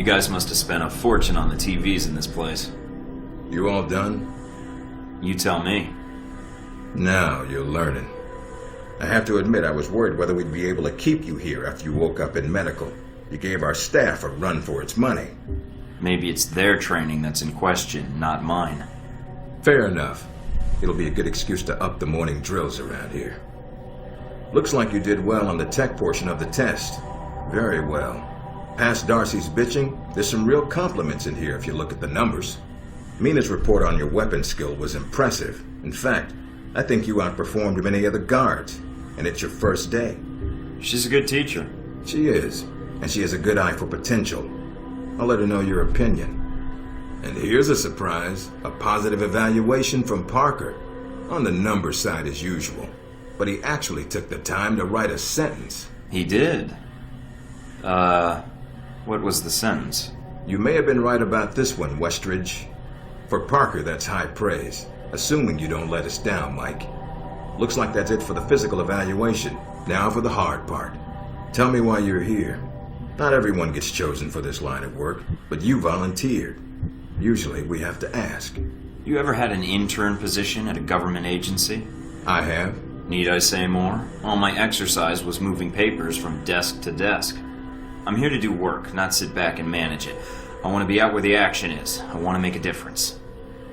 guys must have spent a fortune on the TVs in this place. You all done? You tell me. Now you're learning. I have to admit I was worried whether we'd be able to keep you here after you woke up in medical. You gave our staff a run for its money. Maybe it's their training that's in question, not mine. Fair enough. It'll be a good excuse to up the morning drills around here. Looks like you did well on the tech portion of the test. Very well. Past Darcy's bitching, there's some real compliments in here if you look at the numbers. Mina's report on your weapon skill was impressive. In fact, I think you outperformed many of the guards, and it's your first day. She's a good teacher. She is, and she has a good eye for potential. I'll let her know your opinion. And here's a surprise, a positive evaluation from Parker. On the number side as usual, but he actually took the time to write a sentence. He did. What was the sentence? You may have been right about this one, Westridge. For Parker, that's high praise, assuming you don't let us down, Mike. Looks like that's it for the physical evaluation. Now for the hard part. Tell me why you're here. Not everyone gets chosen for this line of work, but you volunteered. Usually we have to ask. You ever had an intern position at a government agency? I have. Need I say more? All my exercise was moving papers from desk to desk. I'm here to do work, not sit back and manage it. I want to be out where the action is. I want to make a difference.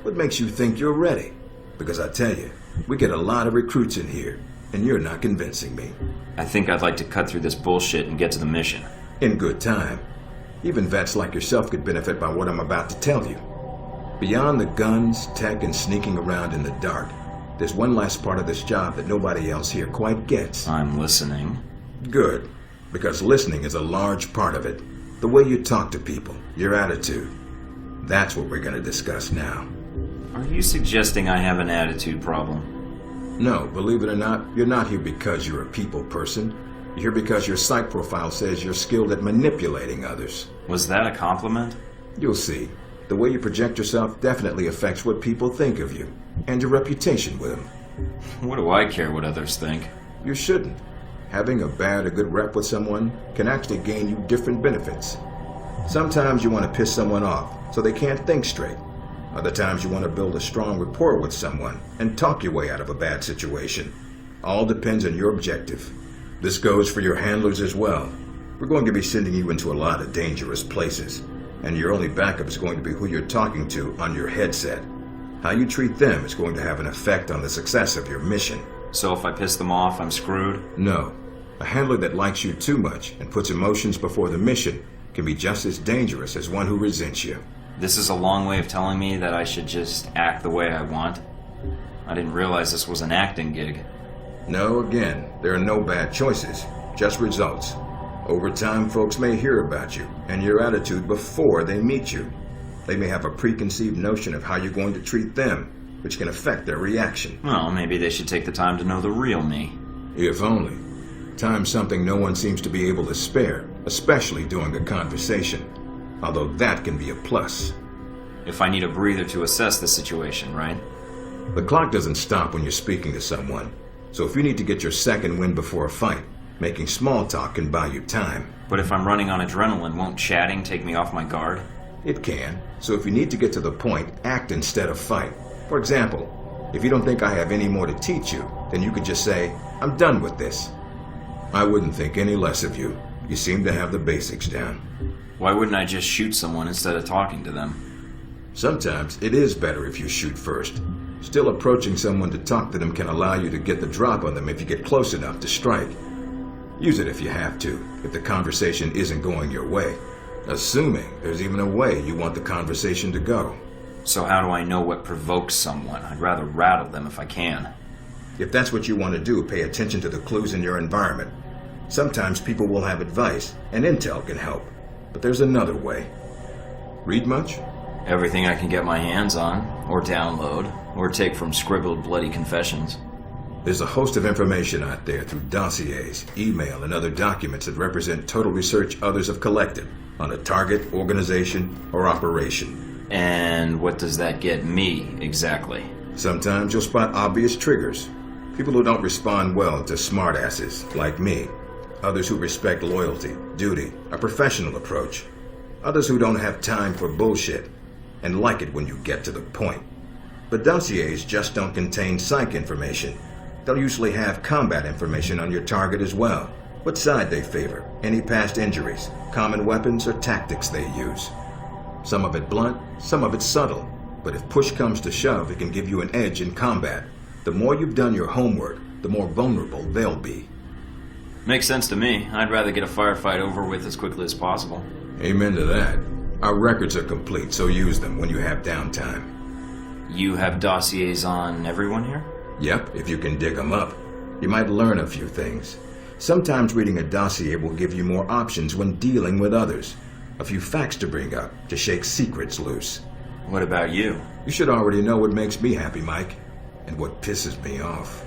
What makes you think you're ready? Because I tell you, we get a lot of recruits in here, and you're not convincing me. I think I'd like to cut through this bullshit and get to the mission. In good time. Even vets like yourself could benefit by what I'm about to tell you. Beyond the guns, tech, and sneaking around in the dark, there's one last part of this job that nobody else here quite gets. I'm listening. Good, because listening is a large part of it. The way you talk to people, your attitude. That's what we're going to discuss now. Are you suggesting I have an attitude problem? No, believe it or not, you're not here because you're a people person. You're here because your psych profile says you're skilled at manipulating others. Was that a compliment? You'll see. The way you project yourself definitely affects what people think of you, and your reputation with them. What do I care what others think? You shouldn't. Having a bad or good rep with someone can actually gain you different benefits. Sometimes you want to piss someone off so they can't think straight. Other times you want to build a strong rapport with someone and talk your way out of a bad situation. All depends on your objective. This goes for your handlers as well. We're going to be sending you into a lot of dangerous places, and your only backup is going to be who you're talking to on your headset. How you treat them is going to have an effect on the success of your mission. So if I piss them off, I'm screwed? No. A handler that likes you too much and puts emotions before the mission can be just as dangerous as one who resents you. This is a long way of telling me that I should just act the way I want. I didn't realize this was an acting gig. No, again, there are no bad choices, just results. Over time, folks may hear about you and your attitude before they meet you. They may have a preconceived notion of how you're going to treat them, which can affect their reaction. Well, maybe they should take the time to know the real me. If only. Time's something no one seems to be able to spare, especially during a conversation. Although that can be a plus. If I need a breather to assess the situation, right? The clock doesn't stop when you're speaking to someone. So if you need to get your second win before a fight, making small talk can buy you time. But if I'm running on adrenaline, won't chatting take me off my guard? It can. So if you need to get to the point, act instead of fight. For example, if you don't think I have any more to teach you, then you could just say, I'm done with this. I wouldn't think any less of you. You seem to have the basics down. Why wouldn't I just shoot someone instead of talking to them? Sometimes it is better if you shoot first. Still, approaching someone to talk to them can allow you to get the drop on them if you get close enough to strike. Use it if you have to, if the conversation isn't going your way. Assuming there's even a way you want the conversation to go. So how do I know what provokes someone? I'd rather rattle them if I can. If that's what you want to do, pay attention to the clues in your environment. Sometimes people will have advice, and intel can help. But there's another way. Read much? Everything I can get my hands on, or download, or take from scribbled bloody confessions. There's a host of information out there through dossiers, email, and other documents that represent total research others have collected on a target, organization, or operation. And what does that get me, exactly? Sometimes you'll spot obvious triggers. People who don't respond well to smartasses, like me. Others who respect loyalty, duty, a professional approach. Others who don't have time for bullshit and like it when you get to the point. But dossiers just don't contain psych information. They'll usually have combat information on your target as well. What side they favor, any past injuries, common weapons, or tactics they use. Some of it blunt, some of it subtle. But if push comes to shove, it can give you an edge in combat. The more you've done your homework, the more vulnerable they'll be. Makes sense to me. I'd rather get a firefight over with as quickly as possible. Amen to that. Our records are complete, so use them when you have downtime. You have dossiers on everyone here? Yep, if you can dig them up. You might learn a few things. Sometimes reading a dossier will give you more options when dealing with others. A few facts to bring up, to shake secrets loose. What about you? You should already know what makes me happy, Mike, and what pisses me off.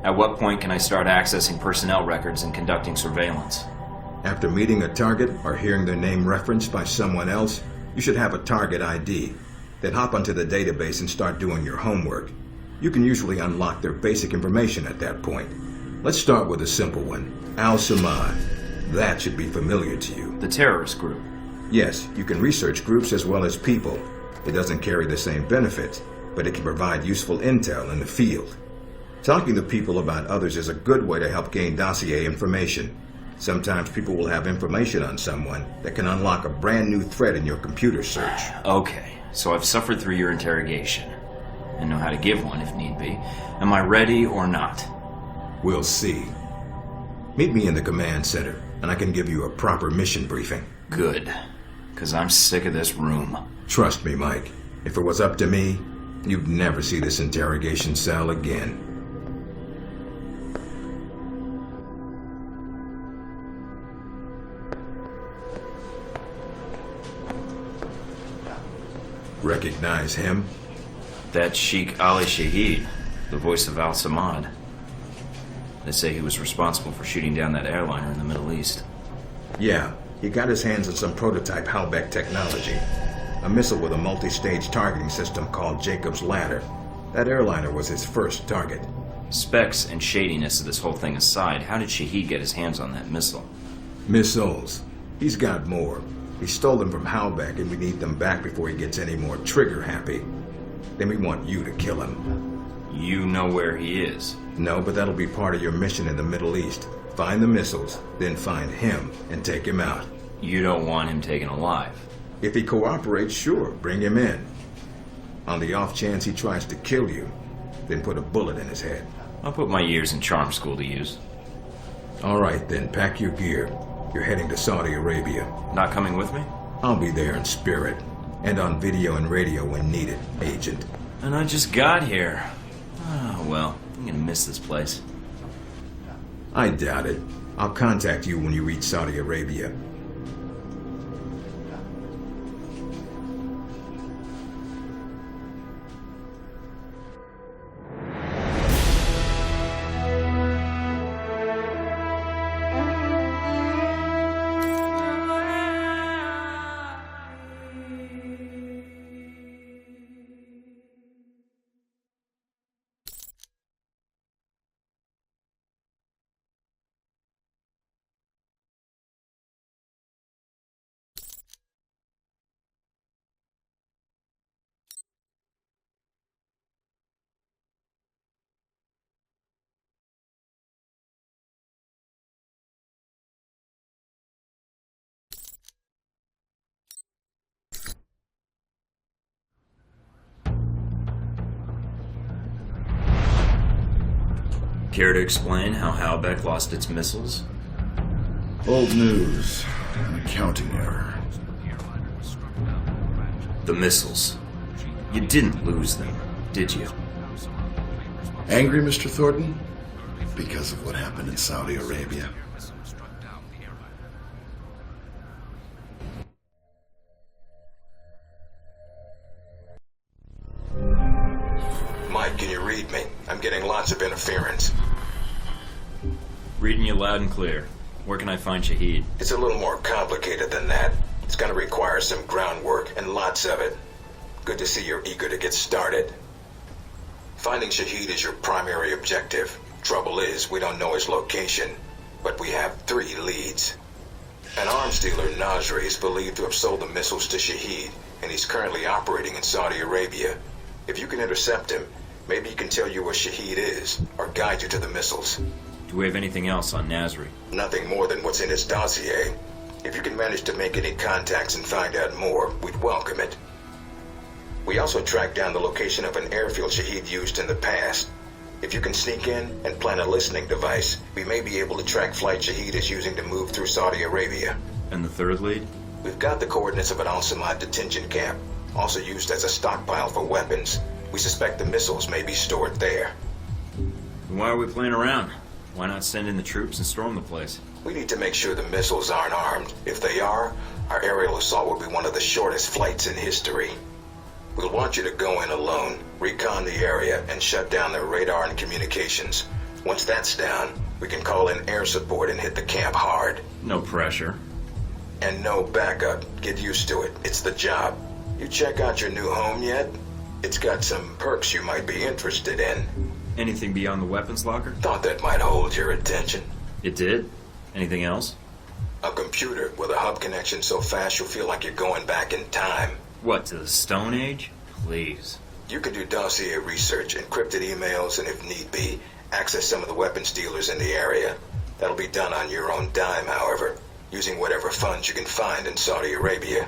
At what point can I start accessing personnel records and conducting surveillance? After meeting a target or hearing their name referenced by someone else, you should have a target ID. Then hop onto the database and start doing your homework. You can usually unlock their basic information at that point. Let's start with a simple one. Al-Samad. That should be familiar to you. The terrorist group. Yes, you can research groups as well as people. It doesn't carry the same benefits, but it can provide useful intel in the field. Talking to people about others is a good way to help gain dossier information. Sometimes people will have information on someone that can unlock a brand new thread in your computer search. Okay, so I've suffered through your interrogation and know how to give one if need be. Am I ready or not? We'll see. Meet me in the command center, and I can give you a proper mission briefing. Good, because I'm sick of this room. Trust me, Mike. If it was up to me, you'd never see this interrogation cell again. Recognize him? That's Sheikh Ali Shahid, the voice of Al-Samad. They say he was responsible for shooting down that airliner in the Middle East. Yeah, he got his hands on some prototype Halbech technology. A missile with a multi-stage targeting system called Jacob's Ladder. That airliner was his first target. Specs and shadiness of this whole thing aside, how did Shahid get his hands on that missile? Missiles. He's got more. He stole them from Halbech, and we need them back before he gets any more trigger-happy. Then we want you to kill him. You know where he is? No, but that'll be part of your mission in the Middle East. Find the missiles, then find him and take him out. You don't want him taken alive? If he cooperates, sure, bring him in. On the off chance he tries to kill you, then put a bullet in his head. I'll put my years in charm school to use. All right, then, pack your gear. You're heading to Saudi Arabia. Not coming with me? I'll be there in spirit, and on video and radio when needed, Agent. And I just got here. Oh, well, I'm gonna miss this place. I doubt it. I'll contact you when you reach Saudi Arabia. Care to explain how Halbech lost its missiles? Old news. An accounting error. The missiles. You didn't lose them, did you? Angry, Mr. Thornton? Because of what happened in Saudi Arabia. Mike, can you read me? I'm getting lots of interference. Reading you loud and clear. Where can I find Shahid? It's a little more complicated than that. It's gonna require some groundwork, and lots of it. Good to see you're eager to get started. Finding Shahid is your primary objective. Trouble is, we don't know his location, but we have 3 leads. An arms dealer, Nasri, is believed to have sold the missiles to Shahid, and he's currently operating in Saudi Arabia. If you can intercept him, maybe he can tell you where Shahid is, or guide you to the missiles. Do we have anything else on Nasri? Nothing more than what's in his dossier. If you can manage to make any contacts and find out more, we'd welcome it. We also tracked down the location of an airfield Shahid used in the past. If you can sneak in and plant a listening device, we may be able to track flight Shahid is using to move through Saudi Arabia. And the third lead? We've got the coordinates of an Al-Samad detention camp, also used as a stockpile for weapons. We suspect the missiles may be stored there. Why are we playing around? Why not send in the troops and storm the place? We need to make sure the missiles aren't armed. If they are, our aerial assault will be one of the shortest flights in history. We'll want you to go in alone, recon the area, and shut down their radar and communications. Once that's down, we can call in air support and hit the camp hard. No pressure. And no backup. Get used to it. It's the job. You check out your new home yet? It's got some perks you might be interested in. Anything beyond the weapons locker? Thought that might hold your attention. It did? Anything else? A computer with a hub connection so fast you'll feel like you're going back in time. What, to the Stone Age? Please. You can do dossier research, encrypted emails, and if need be, access some of the weapons dealers in the area. That'll be done on your own dime, however, using whatever funds you can find in Saudi Arabia.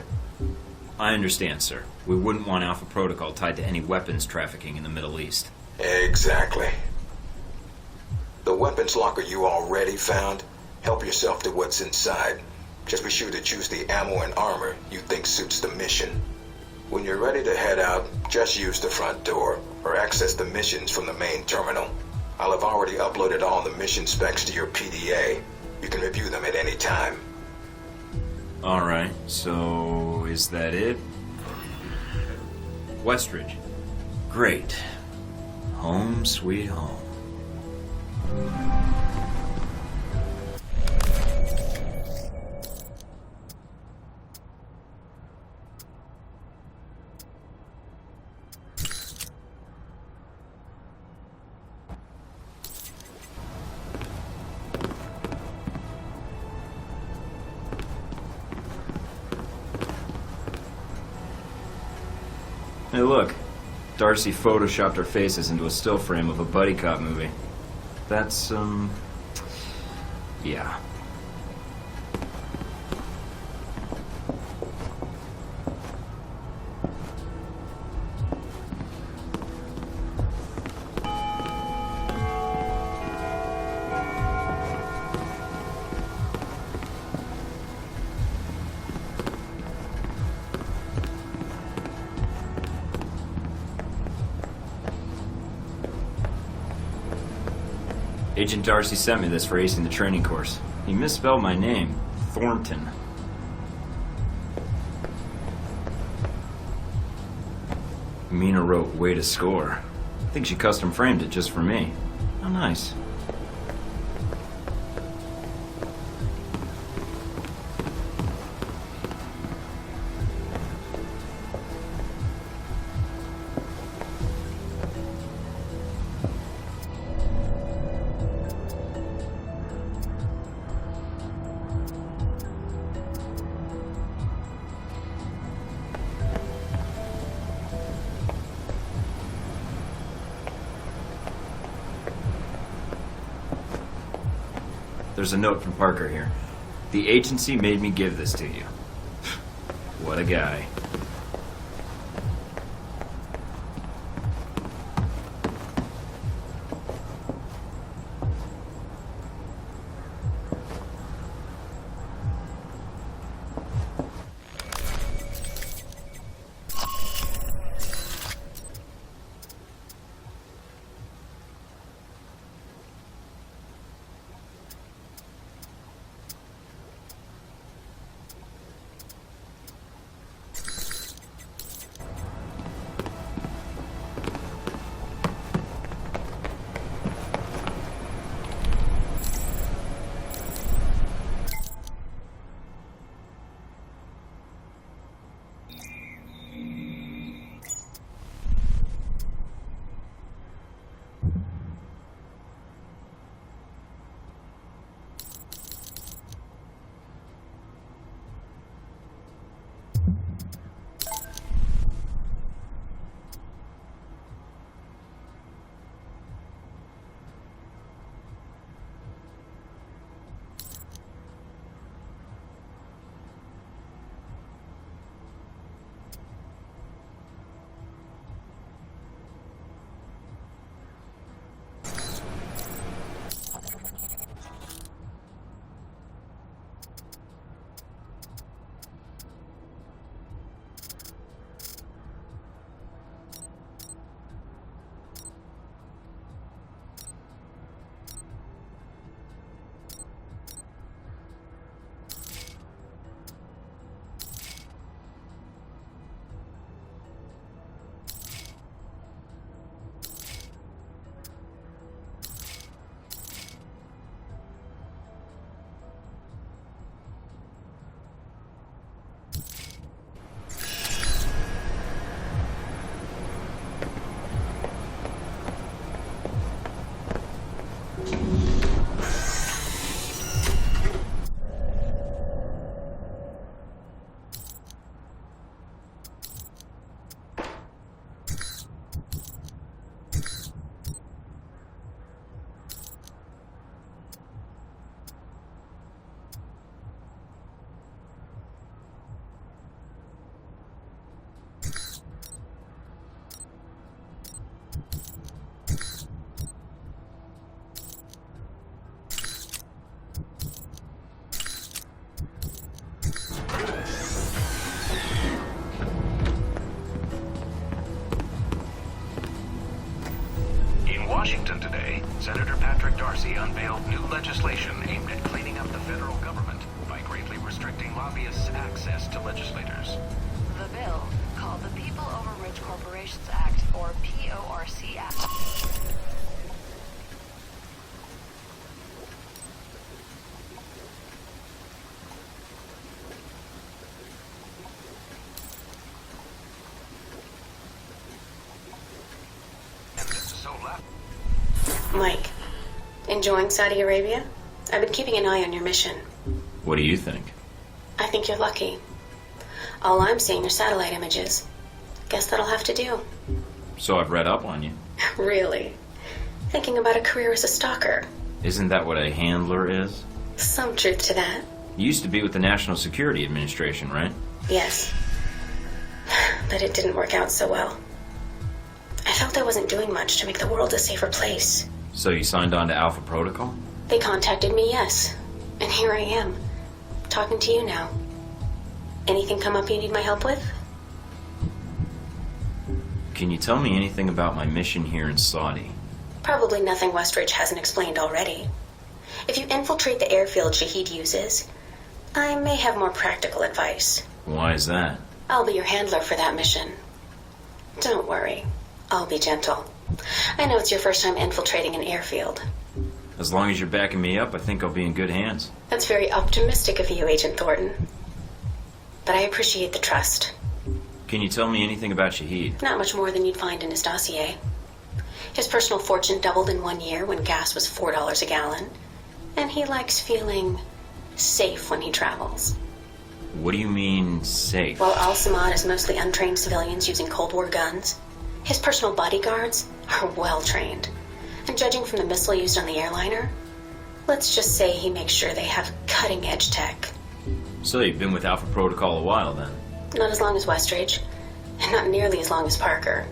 I understand, sir. We wouldn't want Alpha Protocol tied to any weapons trafficking in the Middle East. Exactly. The weapons locker you already found, help yourself to what's inside. Just be sure to choose the ammo and armor you think suits the mission. When you're ready to head out, just use the front door, or access the missions from the main terminal. I'll have already uploaded all the mission specs to your PDA. You can review them at any time. Alright, so is that it? Westridge. Great. Home sweet home. Hey, look. Darcy photoshopped our faces into a still frame of a buddy cop movie. That's, yeah. Agent Darcy sent me this for acing the training course. He misspelled my name. Thornton. Mina wrote, "Way to score." I think she custom framed it just for me. How nice. There's a note from Parker here. The agency made me give this to you. What a guy. Washington today, Senator Patrick Darcy unveiled new legislation aimed at cleaning up the federal government by greatly restricting lobbyists' access to legislators. The bill, called the People Over Rich Corporations Act, or PORC Act. Mike, enjoying Saudi Arabia? I've been keeping an eye on your mission. What do you think? I think you're lucky. All I'm seeing are satellite images. Guess that'll have to do. So I've read up on you. Really? Thinking about a career as a stalker? Isn't that what a handler is? Some truth to that. You used to be with the National Security Administration, right? Yes. But it didn't work out so well. I felt I wasn't doing much to make the world a safer place. So you signed on to Alpha Protocol? They contacted me, yes. And here I am, talking to you now. Anything come up you need my help with? Can you tell me anything about my mission here in Saudi? Probably nothing Westridge hasn't explained already. If you infiltrate the airfield Shahid uses, I may have more practical advice. Why is that? I'll be your handler for that mission. Don't worry, I'll be gentle. I know it's your first time infiltrating an airfield. As long as you're backing me up, I think I'll be in good hands. That's very optimistic of you, Agent Thornton. But I appreciate the trust. Can you tell me anything about Shahid? Not much more than you'd find in his dossier. His personal fortune doubled in 1 year when gas was $4 a gallon. And he likes feeling safe when he travels. What do you mean, safe? While Al-Samad is mostly untrained civilians using Cold War guns, his personal bodyguards are well trained. And judging from the missile used on the airliner, let's just say he makes sure they have cutting-edge tech. So you've been with Alpha Protocol a while, then? Not as long as Westridge, and not nearly as long as Parker.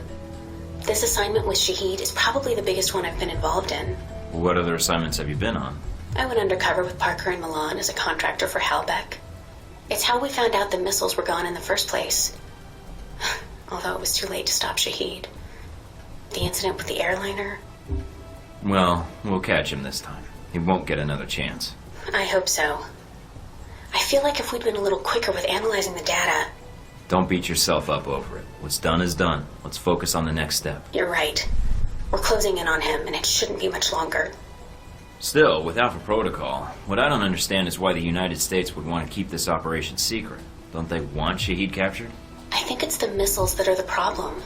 This assignment with Shahid is probably the biggest one I've been involved in. What other assignments have you been on? I went undercover with Parker in Milan as a contractor for Halbeck. It's how we found out the missiles were gone in the first place. Although it was too late to stop Shahid. The incident with the airliner? Well, we'll catch him this time. He won't get another chance. I hope so. I feel like if we'd been a little quicker with analyzing the data... Don't beat yourself up over it. What's done is done. Let's focus on the next step. You're right. We're closing in on him, and it shouldn't be much longer. Still, with Alpha Protocol, what I don't understand is why the United States would want to keep this operation secret. Don't they want Shahid captured? I think it's the missiles that are the problem.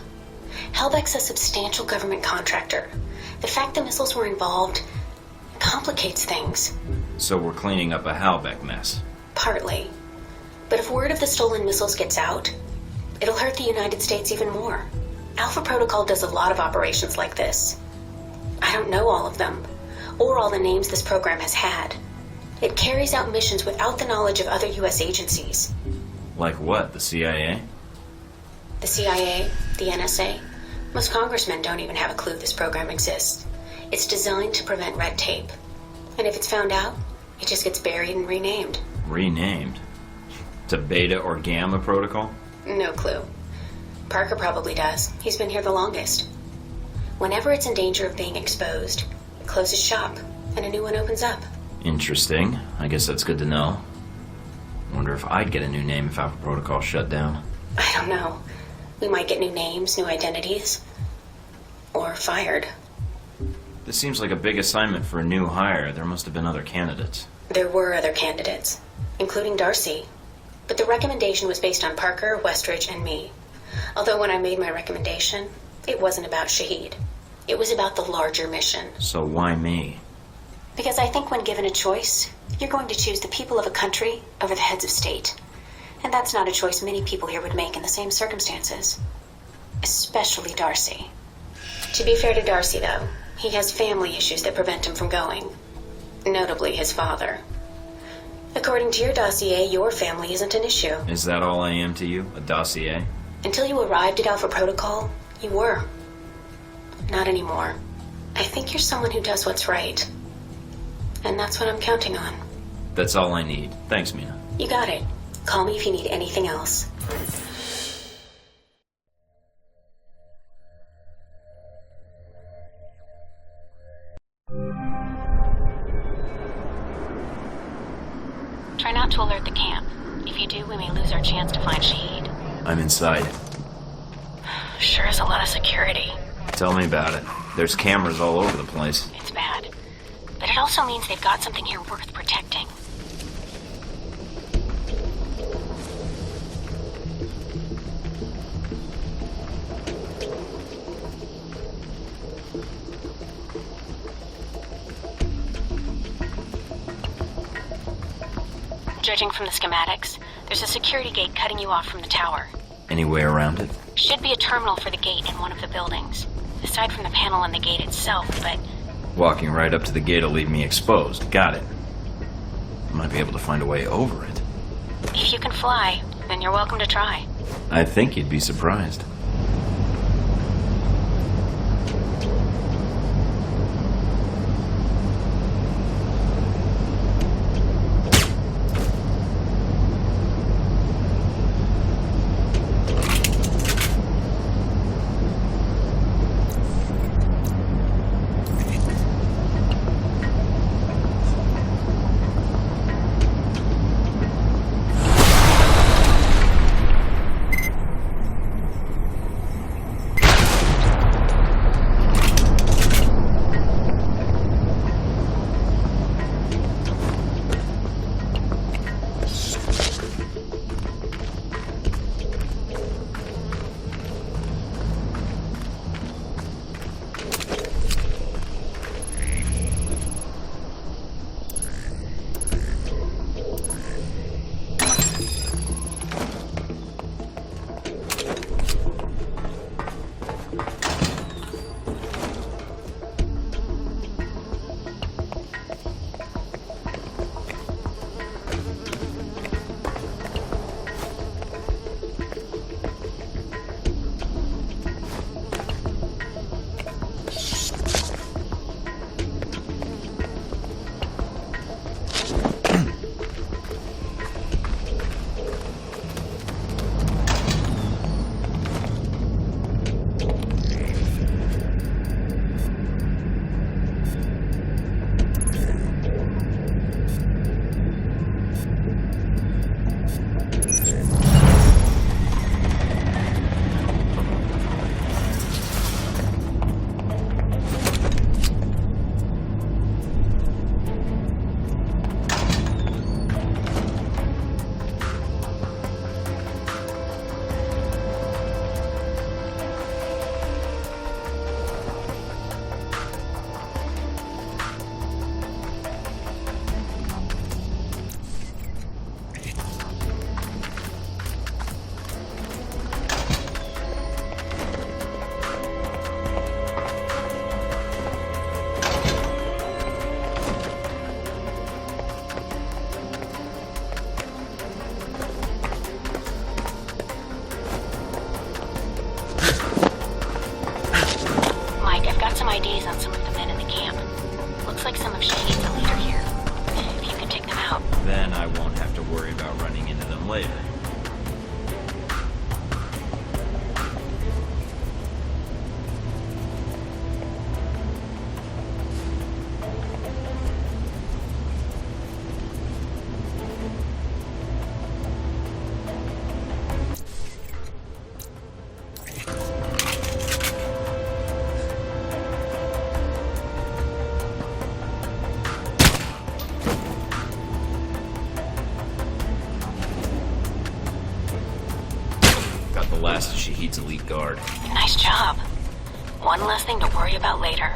Halbeck's a substantial government contractor. The fact the missiles were involved complicates things. So we're cleaning up a Halbeck mess. Partly. But if word of the stolen missiles gets out, it'll hurt the United States even more. Alpha Protocol does a lot of operations like this. I don't know all of them, or all the names this program has had. It carries out missions without the knowledge of other U.S. agencies. Like what, the CIA? The CIA, the NSA. Most congressmen don't even have a clue this program exists. It's designed to prevent red tape. And if it's found out, it just gets buried and renamed. Renamed? To Beta or Gamma Protocol? No clue. Parker probably does. He's been here the longest. Whenever it's in danger of being exposed, it closes shop, and a new one opens up. Interesting. I guess that's good to know. Wonder if I'd get a new name if Alpha Protocol shut down. I don't know. We might get new names, new identities. Or fired. This seems like a big assignment for a new hire. There must have been other candidates. There were other candidates, including Darcy. But the recommendation was based on Parker, Westridge, and me. Although when I made my recommendation, it wasn't about Shahid. It was about the larger mission. So why me? Because I think when given a choice, you're going to choose the people of a country over the heads of state. And that's not a choice many people here would make in the same circumstances. Especially Darcy. To be fair to Darcy, though, he has family issues that prevent him from going. Notably his father. According to your dossier, your family isn't an issue. Is that all I am to you? A dossier? Until you arrived at Alpha Protocol, you were. Not anymore. I think you're someone who does what's right. And that's what I'm counting on. That's all I need. Thanks, Mina. You got it. Call me if you need anything else. Try not to alert the camp. If you do, we may lose our chance to find Shahid. I'm inside. Sure is a lot of security. Tell me about it. There's cameras all over the place. It's bad. But it also means they've got something here worth protecting. Judging from the schematics, there's a security gate cutting you off from the tower. Any way around it? Should be a terminal for the gate in one of the buildings. Aside from the panel on the gate itself, but... Walking right up to the gate will leave me exposed. Got it. I might be able to find a way over it. if you can fly, then you're welcome to try. I think you'd be surprised. IDs on some of the men in the camp. Looks like some of Shahid's a leader here. If you can take them out. Then I won't have to worry about running into them later. The last of Shahid's elite guard. Nice job. One less thing to worry about later.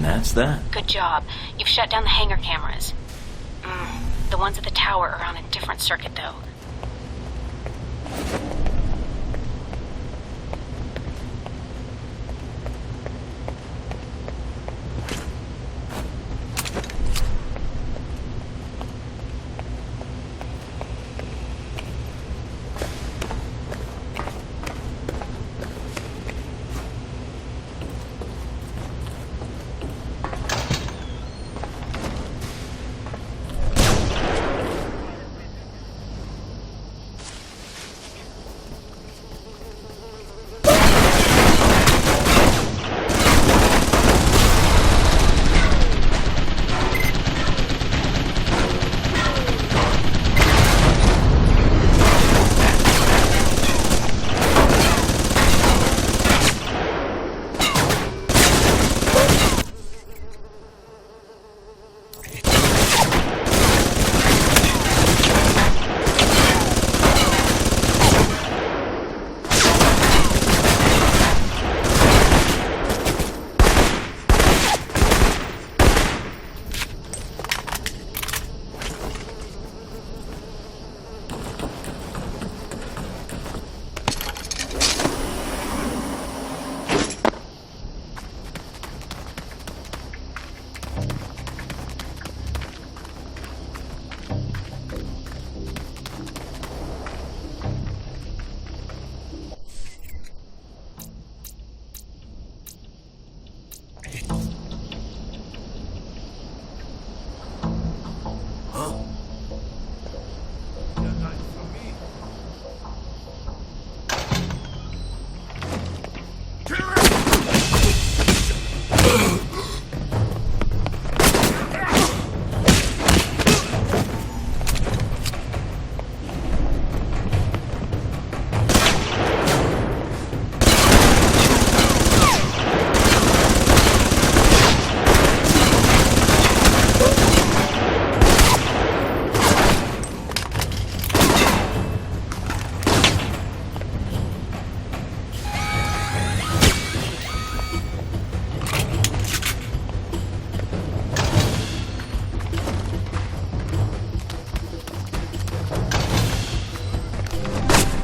And that's that. Good job. You've shut down the hangar cameras. The ones at the tower are on a different circuit, though.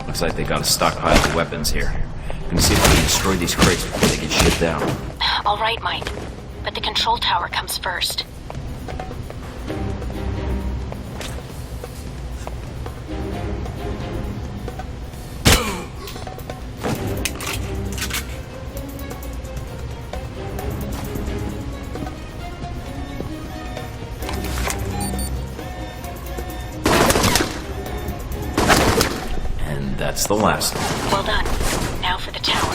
Looks like they got a stockpile of weapons here. I'm gonna see if we can destroy these crates before they get shipped out. All right, Mike. But the control tower comes first. And that's the last one. Well done. Now for the tower.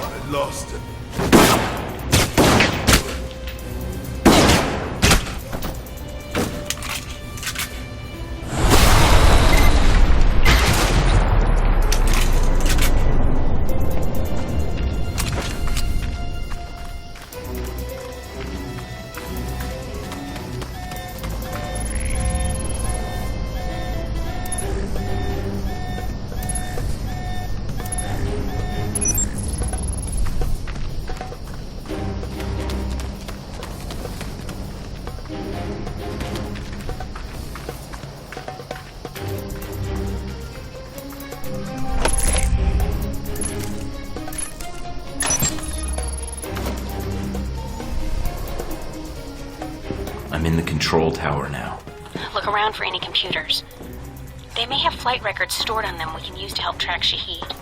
I lost it. I'm in the control tower now. Look around for any computers. They may have flight records stored on them we can use to help track Shaheed.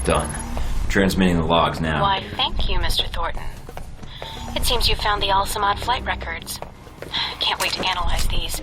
Done. Transmitting the logs now. Why, thank you, Mr. Thornton. It seems you found the Al-Samad flight records. Can't wait to analyze these.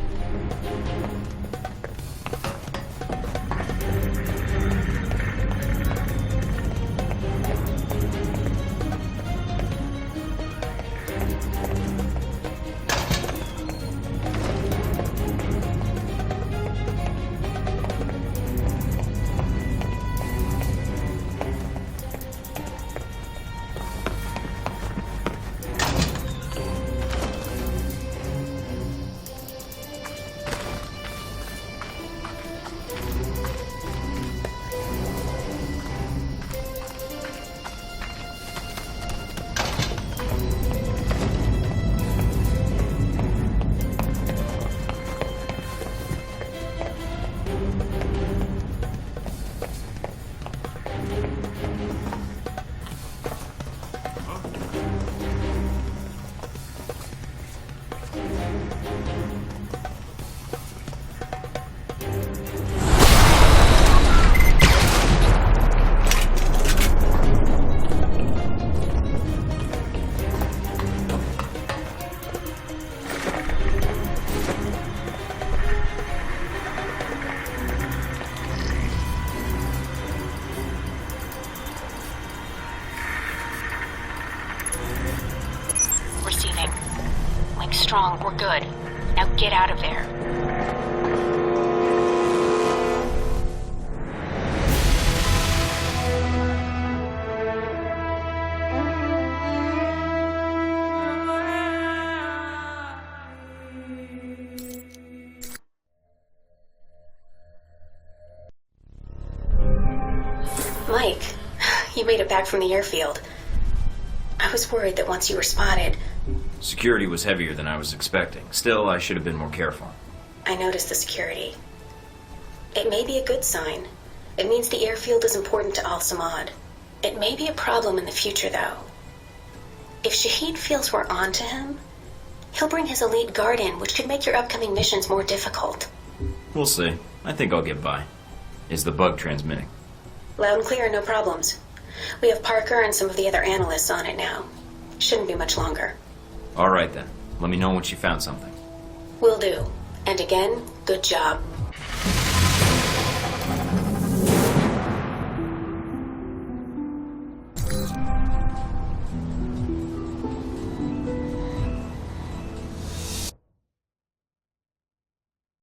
Receiving. Link strong, we're good. Now get out of there. Mike, you made it back from the airfield. I was worried that once you were spotted... Security was heavier than I was expecting. Still, I should have been more careful. I noticed the security. It may be a good sign. It means the airfield is important to Al-Samad. It may be a problem in the future, though. If Shahid feels we're on to him, he'll bring his elite guard in, which could make your upcoming missions more difficult. We'll see. I think I'll get by. Is the bug transmitting? Loud and clear, no problems. We have Parker and some of the other analysts on it now. Shouldn't be much longer. All right then. Let me know once you found something. Will do. And again, good job.